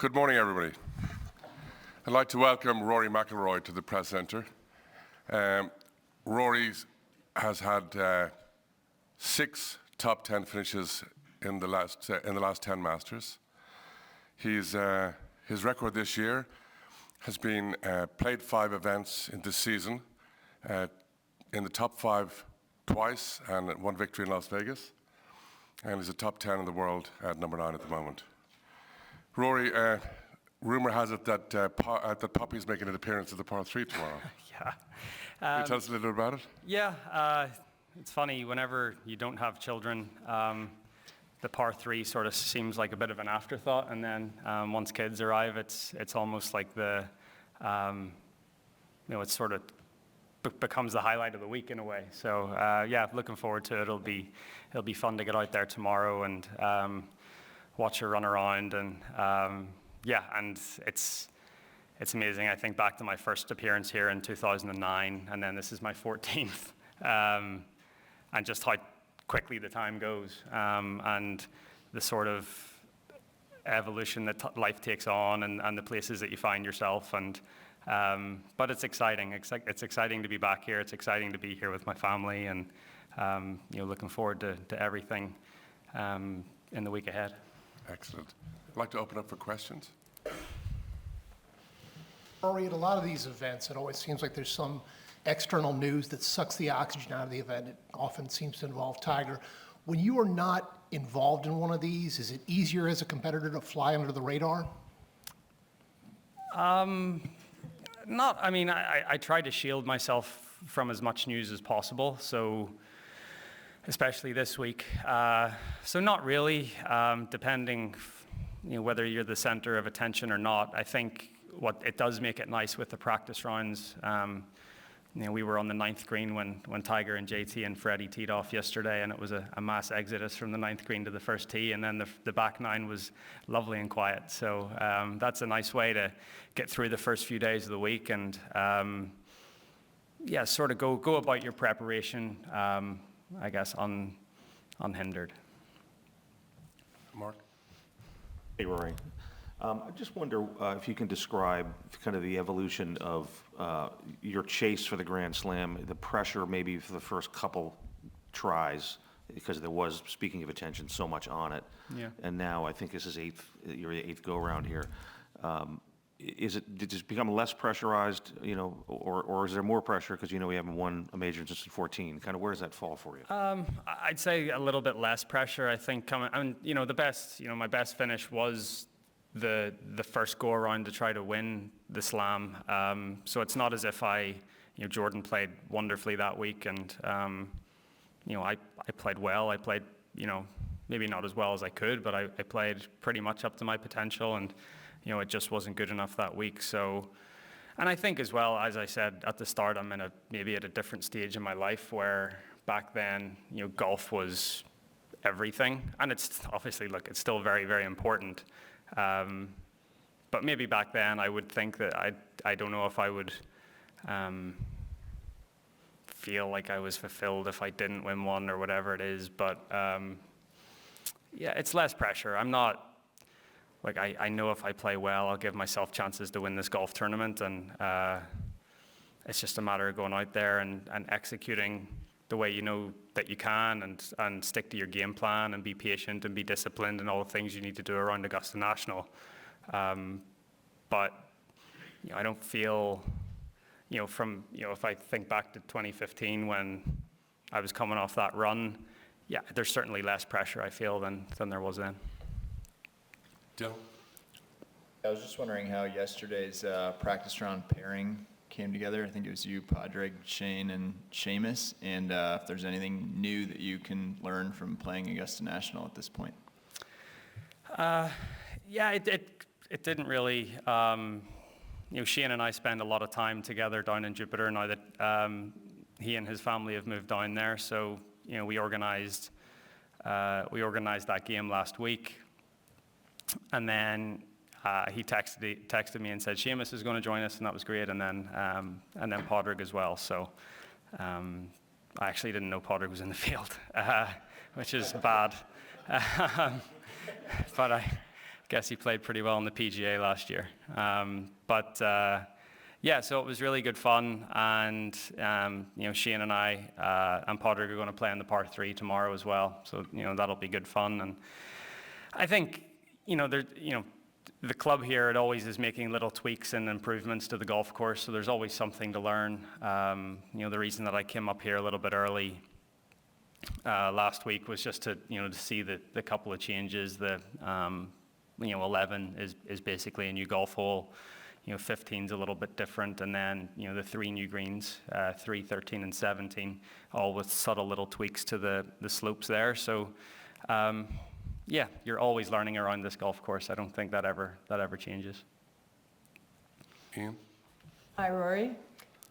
Good morning, everybody. I'd like to welcome Rory McIlroy to the Press Centre. Rory has had 6 top 10 finishes in the last 10 Masters. His record this year has been played 5 events in this season, in the top 5 twice, and 1 victory in Las Vegas. And he's a top 10 in the world at number 9 at the moment. Rory, rumor has it that that Poppy's making an appearance at the par 3 tomorrow. Yeah. Can you tell us a little bit about it? Yeah, it's funny, whenever you don't have children, the par 3 sort of seems like a bit of an afterthought, and then once kids arrive, it's almost like it sort of becomes the highlight of the week in a way. So yeah, looking forward to it. It'll be fun to get out there tomorrow and watch her run around, and yeah, and it's amazing. I think back to my first appearance here in 2009, and then this is my 14th, and just how quickly the time goes, and the sort of evolution that life takes on, and the places that you find yourself, and but it's exciting. It's exciting to be back here. It's exciting to be here with my family, and looking forward to everything in the week ahead. Excellent. I'd like to open up for questions. Rory, at a lot of these events, it always seems like there's some external news that sucks the oxygen out of the event. It often seems to involve Tiger. When you are not involved in one of these, is it easier as a competitor to fly under the radar? I try to shield myself from as much news as possible, so especially this week. So not really, depending whether you're the center of attention or not. I think what it does make it nice with the practice rounds. We were on the 9th green when Tiger and JT and Freddie teed off yesterday, and it was a mass exodus from the 9th green to the first tee, and then the back 9 was lovely and quiet. So that's a nice way to get through the first few days of the week, and yeah, sort of go about your preparation, I guess, unhindered. Mark? Hey, Rory. I just wonder if you can describe kind of the evolution of your chase for the Grand Slam, the pressure maybe for the first couple tries, because there was, speaking of attention, so much on it. Yeah. And now I think this is your 8th go-around here. Did it become less pressurized, or is there more pressure because we haven't won a major since 14? Kind of where does that fall for you? I'd say a little bit less pressure. I think my best finish was the first go around to try to win the Slam. So it's not as if Jordan played wonderfully that week, and I played well. I played maybe not as well as I could, but I played pretty much up to my potential, and it just wasn't good enough that week. So, and I think as well, as I said at the start, I'm maybe at a different stage in my life where back then, golf was everything. And it's obviously, it's still very, very important. But maybe back then I would think that I don't know if I would feel like I was fulfilled if I didn't win one or whatever it is. But yeah, it's less pressure. I'm not, I know if I play well, I'll give myself chances to win this golf tournament, and it's just a matter of going out there and executing the way you know that you can, and stick to your game plan, and be patient and be disciplined, and all the things you need to do around Augusta National. But I don't feel, if I think back to 2015 when I was coming off that run, yeah, there's certainly less pressure I feel than there was then. Dylan? I was just wondering how yesterday's practice round pairing came together. I think it was you, Padraig, Shane, and Seamus, and if there's anything new that you can learn from playing Augusta National at this point. Yeah, it didn't really. Shane and I spend a lot of time together down in Jupiter now that he and his family have moved down there. So we organized that game last week. And then he texted me and said, Seamus is going to join us, and that was great. And then Padraig as well. So I actually didn't know Padraig was in the field, which is bad. But I guess he played pretty well in the PGA last year. Yeah, so it was really good fun, and Shane and I and Padraig are going to play on the par 3 tomorrow as well. So that'll be good fun, and I think the club here, it always is making little tweaks and improvements to the golf course. So there's always something to learn. The reason that I came up here a little bit early last week was just to see the couple of changes. The 11 is basically a new golf hole. 15's a little bit different, and then the 3 new greens, 3, 13, and 17, all with subtle little tweaks to the slopes there. So yeah, you're always learning around this golf course. I don't think that ever changes. Ian? Hi, Rory.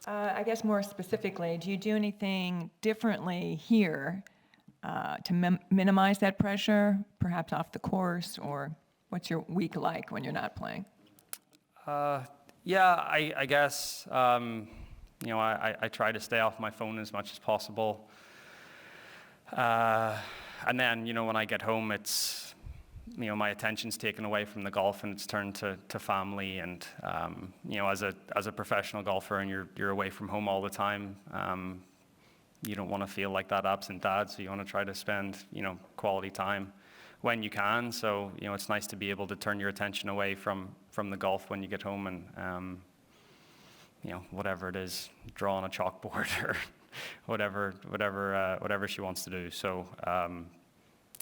I guess more specifically, do you do anything differently here to minimize that pressure, perhaps off the course, or what's your week like when you're not playing? Yeah, I guess, I try to stay off my phone as much as possible. And then, when I get home, it's, my attention's taken away from the golf and it's turned to family. And, as a professional golfer and you're away from home all the time, you don't want to feel like that absent dad. So you want to try to spend, quality time when you can. So, it's nice to be able to turn your attention away from the golf when you get home and, whatever it is, draw on a chalkboard or whatever she wants to do. So,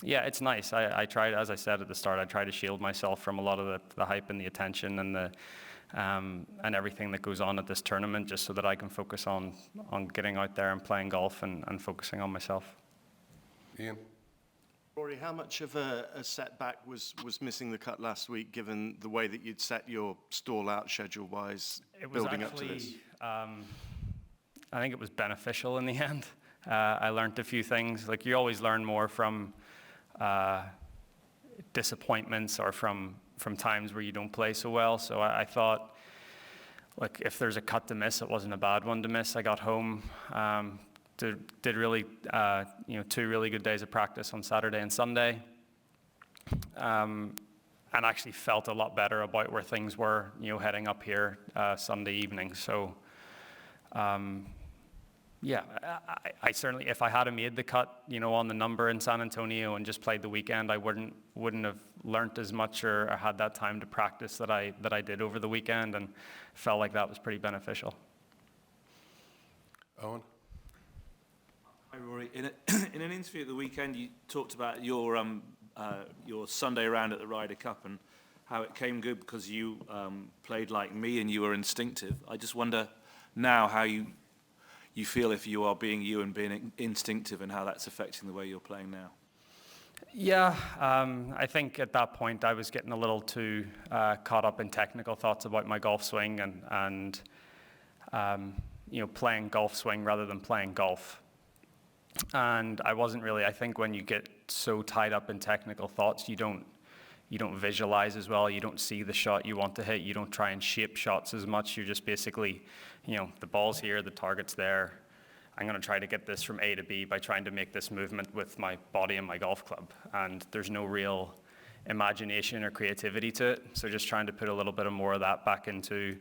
yeah, it's nice. I try, as I said at the start, I try to shield myself from a lot of the hype and the attention and and everything that goes on at this tournament, just so that I can focus on getting out there and playing golf and focusing on myself. Ian? Rory, how much of a setback was missing the cut last week, given the way that you'd set your stall out schedule-wise building up to this? I think it was beneficial in the end. I learned a few things. Like, you always learn more from disappointments or from times where you don't play so well. So I thought, like, if there's a cut to miss, it wasn't a bad one to miss. I got home, did really, 2 really good days of practice on Saturday and Sunday, and actually felt a lot better about where things were, heading up here Sunday evening. So, yeah, I certainly, if I had made the cut, on the number in San Antonio and just played the weekend, I wouldn't have learnt as much or had that time to practice that I did over the weekend, and felt like that was pretty beneficial. Owen? Hi, Rory. In an interview at the weekend, you talked about your Sunday round at the Ryder Cup and how it came good because you played like me and you were instinctive. I just wonder now how you feel if you are being you and being instinctive, and how that's affecting the way you're playing now. Yeah, I think at that point I was getting a little too caught up in technical thoughts about my golf swing and playing golf swing rather than playing golf. And I wasn't really, I think when you get so tied up in technical thoughts, you don't visualize as well, you don't see the shot you want to hit, you don't try and shape shots as much, you're just basically, the ball's here, the target's there, I'm going to try to get this from A to B by trying to make this movement with my body and my golf club. And there's no real imagination or creativity to it, so just trying to put a little bit of more of that back into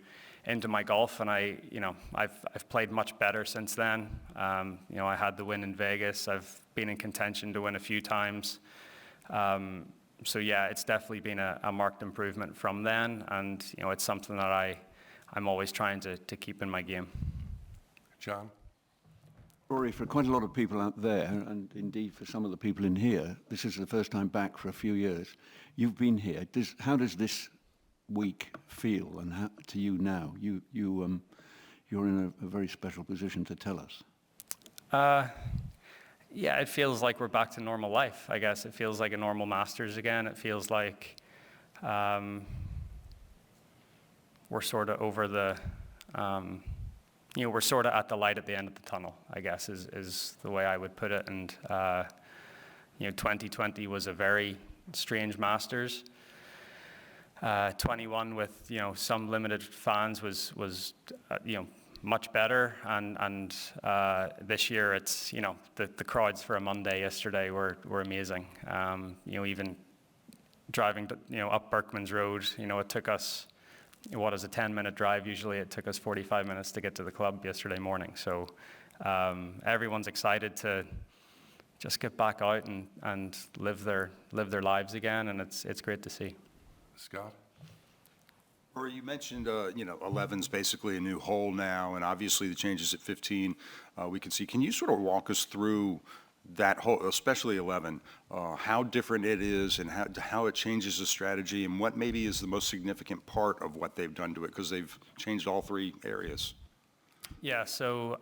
my golf, and I've played much better since then. I had the win in Vegas. I've been in contention to win a few times. So yeah, it's definitely been a marked improvement from then, and it's something that I'm always trying to keep in my game. John? Rory, for quite a lot of people out there, and indeed for some of the people in here, this is the first time back for a few years. You've been here. How does this week feel, and how, to you now? You're in a very special position to tell us. Yeah, it feels like we're back to normal life, I guess. It feels like a normal Masters again. It feels like we're sort of over the, we're sort of at the light at the end of the tunnel, I guess, is the way I would put it. And, 2020 was a very strange Masters. 21 with, some limited fans was much better, and this year it's, the crowds for a Monday yesterday were amazing. Even driving, up Berkman's Road, it took us, what is a 10-minute drive? Usually it took us 45 minutes to get to the club yesterday morning. So everyone's excited to just get back out and live their lives again, and it's great to see. Scott? Rory, you mentioned, 11's basically a new hole now, and obviously the changes at 15 we can see. Can you sort of walk us through that hole, especially 11, how different it is and how it changes the strategy, and what maybe is the most significant part of what they've done to it, because they've changed all three areas? Yeah, so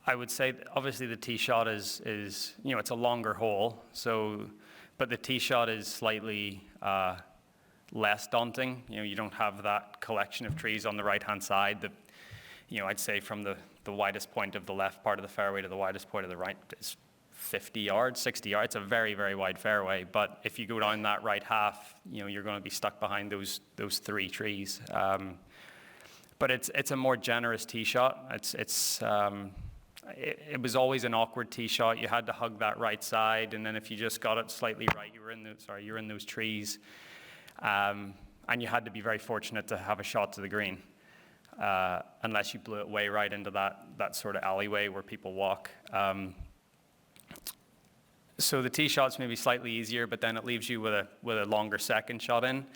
I would say obviously the tee shot is it's a longer hole, but the tee shot is slightly less daunting. You don't have that collection of trees on the right-hand side that, I'd say from the widest point of the left part of the fairway to the widest point of the right is 50 yards, 60 yards. It's a very, very wide fairway, but if you go down that right half, you're going to be stuck behind those three trees. But it's a more generous tee shot. It was always an awkward tee shot. You had to hug that right side, and then if you just got it slightly right, you're in those trees. And you had to be very fortunate to have a shot to the green, unless you blew it way right into that sort of alleyway where people walk. So the tee shot's maybe slightly easier, but then it leaves you with a longer second shot in.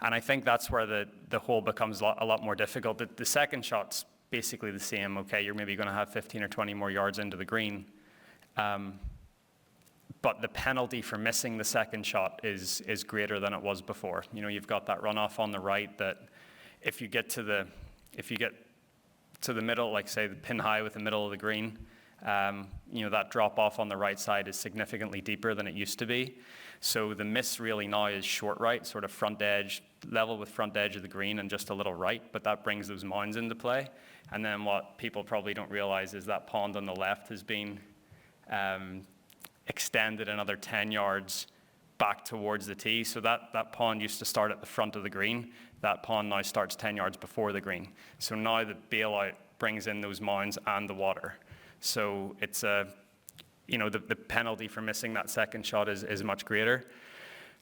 And I think that's where the hole becomes a lot more difficult. The second shot's basically the same. Okay, you're maybe going to have 15 or 20 more yards into the green. But the penalty for missing the second shot is greater than it was before. You've got that runoff on the right that if you get to the middle, like say the pin high with the middle of the green, that drop off on the right side is significantly deeper than it used to be. So the miss really now is short right, sort of front edge, level with front edge of the green and just a little right, but that brings those mounds into play. And then what people probably don't realize is that pond on the left has been extended another 10 yards back towards the tee. So that pond used to start at the front of the green. That pond now starts 10 yards before the green. So now the bailout brings in those mounds and the water. So it's the penalty for missing that second shot is much greater.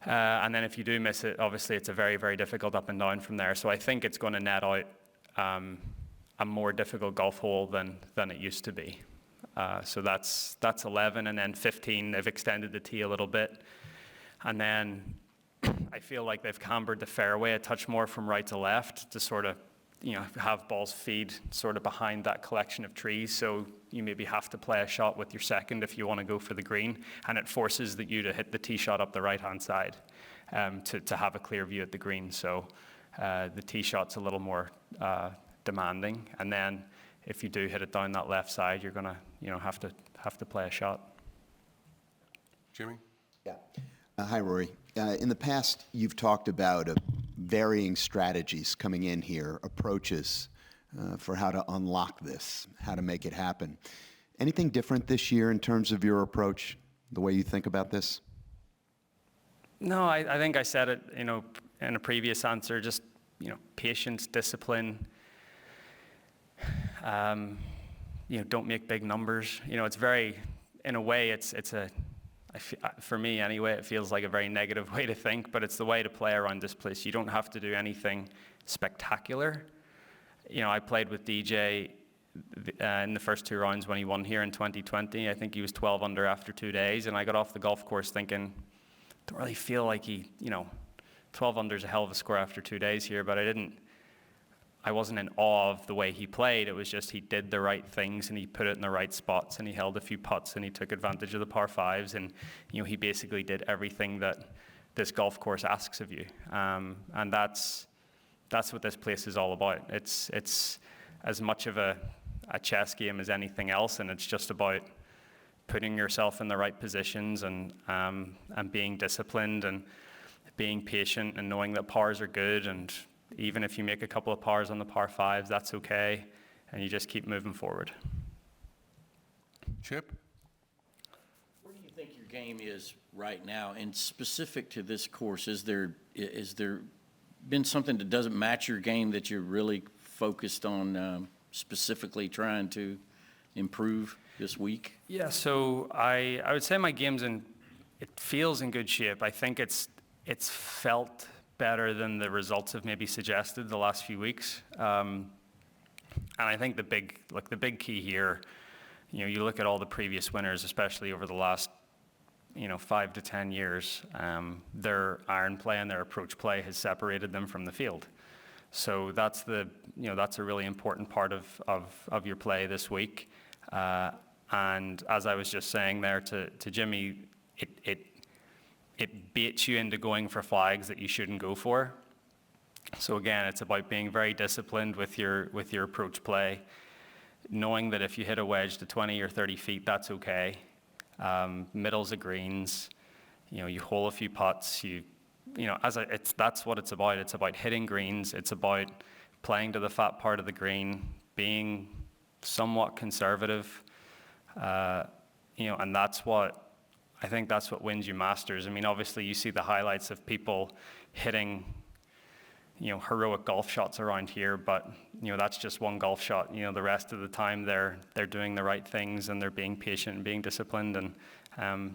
And then if you do miss it, obviously it's a very, very difficult up and down from there. So I think it's going to net out a more difficult golf hole than it used to be. So that's 11, and then 15, they've extended the tee a little bit. And then I feel like they've cambered the fairway a touch more from right to left to sort of, have balls feed sort of behind that collection of trees. So you maybe have to play a shot with your second if you want to go for the green, and it forces you to hit the tee shot up the right-hand side to have a clear view at the green. So the tee shot's a little more demanding, and then if you do hit it down that left side, you're gonna have to play a shot. Jimmy? Yeah. Hi, Rory. In the past, you've talked about varying strategies coming in here, approaches for how to unlock this, how to make it happen. Anything different this year in terms of your approach, the way you think about this? No, I think I said it, in a previous answer. Just patience, discipline. Don't make big numbers. It's very, in a way, for me anyway, it feels like a very negative way to think, but it's the way to play around this place. You don't have to do anything spectacular. I played with DJ in the first two rounds when he won here in 2020. I think he was 12 under after 2 days, and I got off the golf course thinking, don't really feel like 12 under is a hell of a score after 2 days here, but I wasn't in awe of the way he played. It was just he did the right things, and he put it in the right spots, and he held a few putts, and he took advantage of the par fives, and he basically did everything that this golf course asks of you. And that's what this place is all about. It's as much of a chess game as anything else, and it's just about putting yourself in the right positions and being disciplined and being patient and knowing that pars are good, and even if you make a couple of pars on the par fives, that's okay, and you just keep moving forward. Chip? Where do you think your game is right now? And specific to this course, is there been something that doesn't match your game that you're really focused on specifically trying to improve this week? Yeah, so I would say my game's in it feels in good shape. I think it's felt better than the results have maybe suggested the last few weeks. And I think the big key here, you look at all the previous winners, especially over the last 5 to 10 years, their iron play and their approach play has separated them from the field. So that's that's a really important part of your play this week. And as I was just saying there to Jimmy, it baits you into going for flags that you shouldn't go for. So again, it's about being very disciplined with your approach play, knowing that if you hit a wedge to 20 or 30 feet, that's okay. Middles of greens, you hole a few putts, that's what it's about. It's about hitting greens. It's about playing to the fat part of the green, being somewhat conservative, and I think that's what wins you Masters. I mean, obviously you see the highlights of people hitting, heroic golf shots around here, but that's just one golf shot. The rest of the time they're doing the right things and they're being patient and being disciplined, and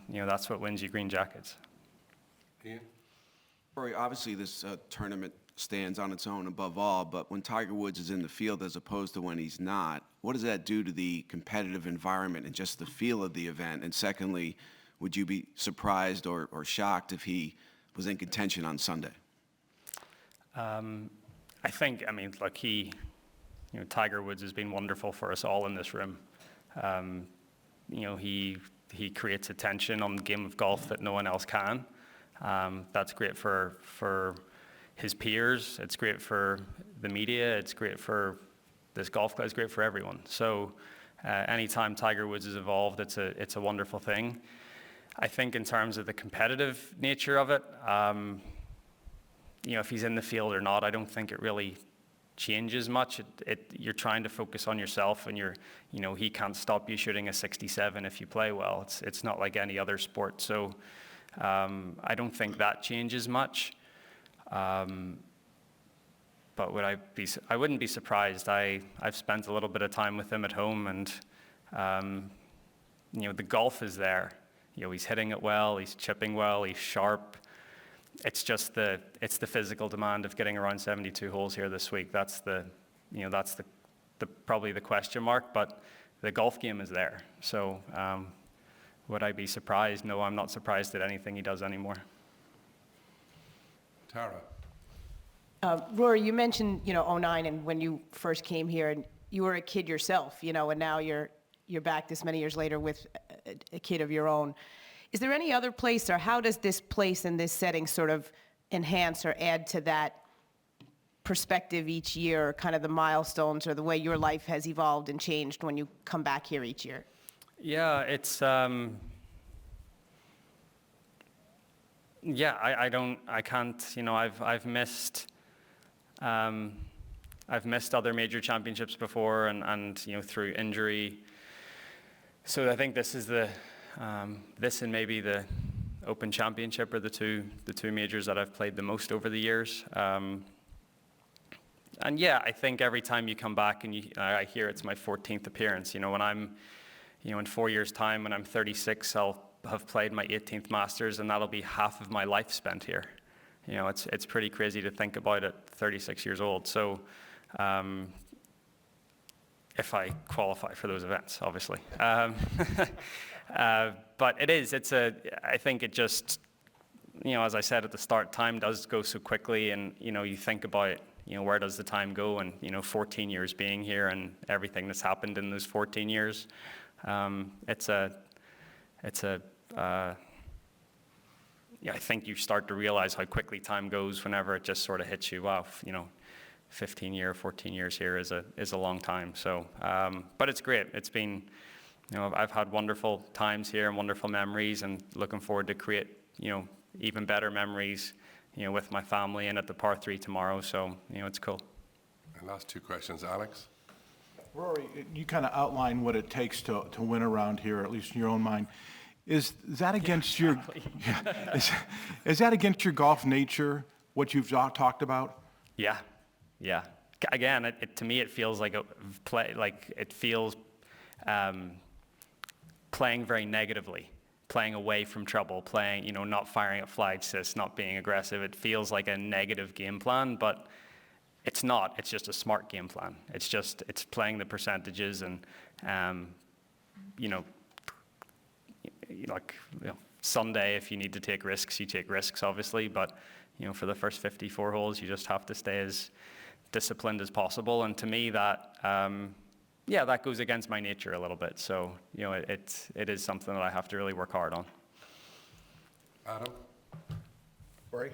that's what wins you green jackets. Ian? Rory, obviously this tournament stands on its own above all, but when Tiger Woods is in the field as opposed to when he's not, what does that do to the competitive environment and just the feel of the event? And secondly, would you be surprised or shocked if he was in contention on Sunday? I think, Tiger Woods has been wonderful for us all in this room. He creates attention on the game of golf that no one else can. That's great for his peers. It's great for the media. It's great for this golf club. It's great for everyone. So anytime Tiger Woods is involved, it's a wonderful thing. I think in terms of the competitive nature of it, if he's in the field or not, I don't think it really changes much. You're trying to focus on yourself, and he can't stop you shooting a 67 if you play well. It's not like any other sport. So I don't think that changes much. But I wouldn't be surprised. I've spent a little bit of time with him at home, and the golf is there. He's hitting it well, he's chipping well, he's sharp. It's just the physical demand of getting around 72 holes here this week. That's probably the question mark, but the golf game is there. So would I be surprised? No, I'm not surprised at anything he does anymore. Tara? Rory, you mentioned, 09 and when you first came here, and you were a kid yourself, and now you're back this many years later with a kid of your own. Is there any other place, or how does this place and this setting sort of enhance or add to that perspective each year, kind of the milestones or the way your life has evolved and changed when you come back here each year? Yeah, it's I can't, I've missed other major championships before, and through injury. So I think this is this and maybe the Open Championship are the two majors that I've played the most over the years. And yeah, I think every time you come back and I hear it's my 14th appearance, when I'm, in 4 years' time, when I'm 36, I'll have played my 18th Masters, and that'll be half of my life spent here. It's pretty crazy to think about at 36 years old. So if I qualify for those events, obviously. But I think it just, as I said at the start, time does go so quickly, and, you think about, where does the time go, and, 14 years being here and everything that's happened in those 14 years. I think you start to realize how quickly time goes whenever it just sort of hits you. Wow, 14 years here is a long time. So, but it's great. It's been, I've had wonderful times here and wonderful memories, and looking forward to create, even better memories, with my family and at the par 3 tomorrow. So, it's cool. And last two questions, Alex. Rory, you kind of outline what it takes to win around here, at least in your own mind. Is that against is that against your golf nature, what you've talked about? Yeah. Again, to me, it feels like playing very negatively. playing away from trouble, playing, you know, not firing at flag assists, not being aggressive. It feels like a negative game plan, but it's not. It's just a smart game plan. It's playing the percentages and, you know, Sunday, if you need to take risks, you take risks, obviously, but, you know, for the first 54 holes, you just have to stay as disciplined as possible. And to me, that, yeah, that goes against my nature a little bit. So, you know, it is something that I have to really work hard on. Adam? Rory?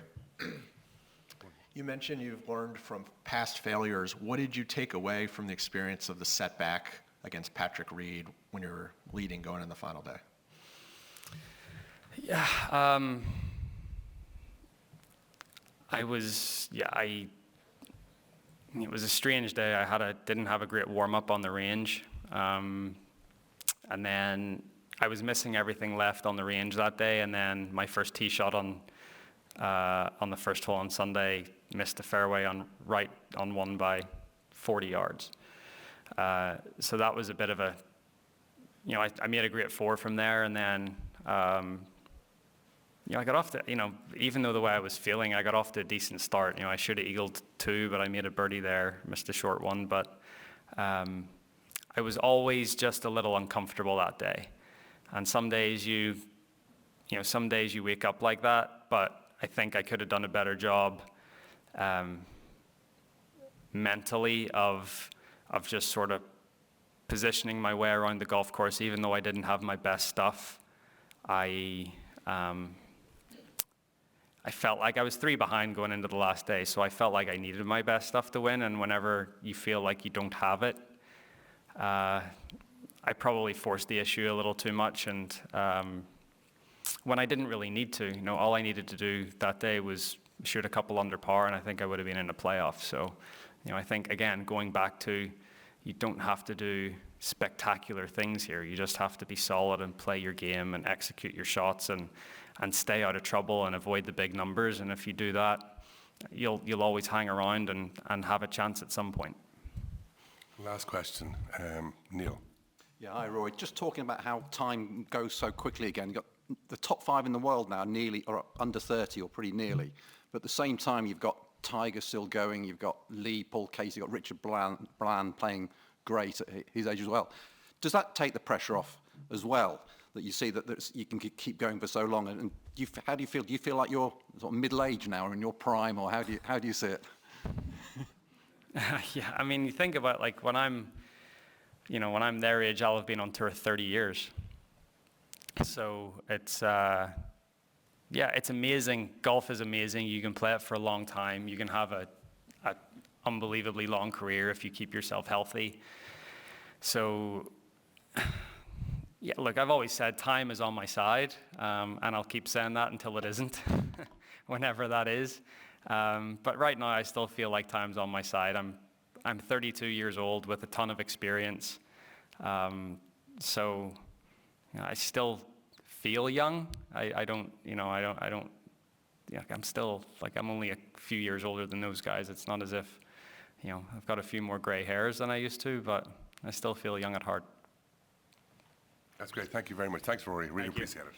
You mentioned you've learned from past failures. What did you take away from the experience of the setback against Patrick Reed when you were leading going in the final day? Yeah, it was a strange day. Didn't have a great warm-up on the range. And then I was missing everything left on the range that day. And then my first tee shot on the first hole on Sunday, missed the fairway right on one by 40 yards. So that was a bit of a, you know, I made a great 4 from there. And then, you know, I got off to, you know, even though the way I was feeling, I got off to a decent start. You know, I should have eagled 2, but I made a birdie there, missed a short one. But I was always just a little uncomfortable that day. And some days some days you wake up like that, but I think I could have done a better job mentally of just sort of positioning my way around the golf course. Even though I didn't have my best stuff, I felt like I was 3 behind going into the last day, so I felt like I needed my best stuff to win. And whenever you feel like you don't have it, I probably forced the issue a little too much. And when I didn't really need to, you know, all I needed to do that day was shoot a couple under par, and I think I would have been in a playoff. So, you know, I think, again, going back to, you don't have to do spectacular things here. You just have to be solid and play your game and execute your shots and stay out of trouble and avoid the big numbers. And if you do that, you'll always hang around and have a chance at some point. Last question, Neil. Yeah, hi, Roy. Just talking about how time goes so quickly again. You've got the top 5 in the world now, nearly, or under 30, or pretty nearly. But at the same time, you've got Tiger still going, you've got Lee, Paul Casey, you've got Richard Bland playing great at his age as well. Does that take the pressure off as well, that you see that you can keep going for so long? And how do you feel? Do you feel like you're sort of middle-aged now, or in your prime, or how do you see it? Yeah, I mean, you think about, like, when I'm their age, I'll have been on tour 30 years. So it's, it's amazing. Golf is amazing. You can play it for a long time. You can have a unbelievably long career if you keep yourself healthy. So, yeah, look, I've always said time is on my side, and I'll keep saying that until it isn't, whenever that is. But right now, I still feel like time's on my side. I'm 32 years old with a ton of experience. So, you know, I still feel young. I'm still, like, I'm only a few years older than those guys. It's not as if, you know, I've got a few more gray hairs than I used to, but I still feel young at heart. That's great. Thank you very much. Thanks, Rory. Really appreciate it.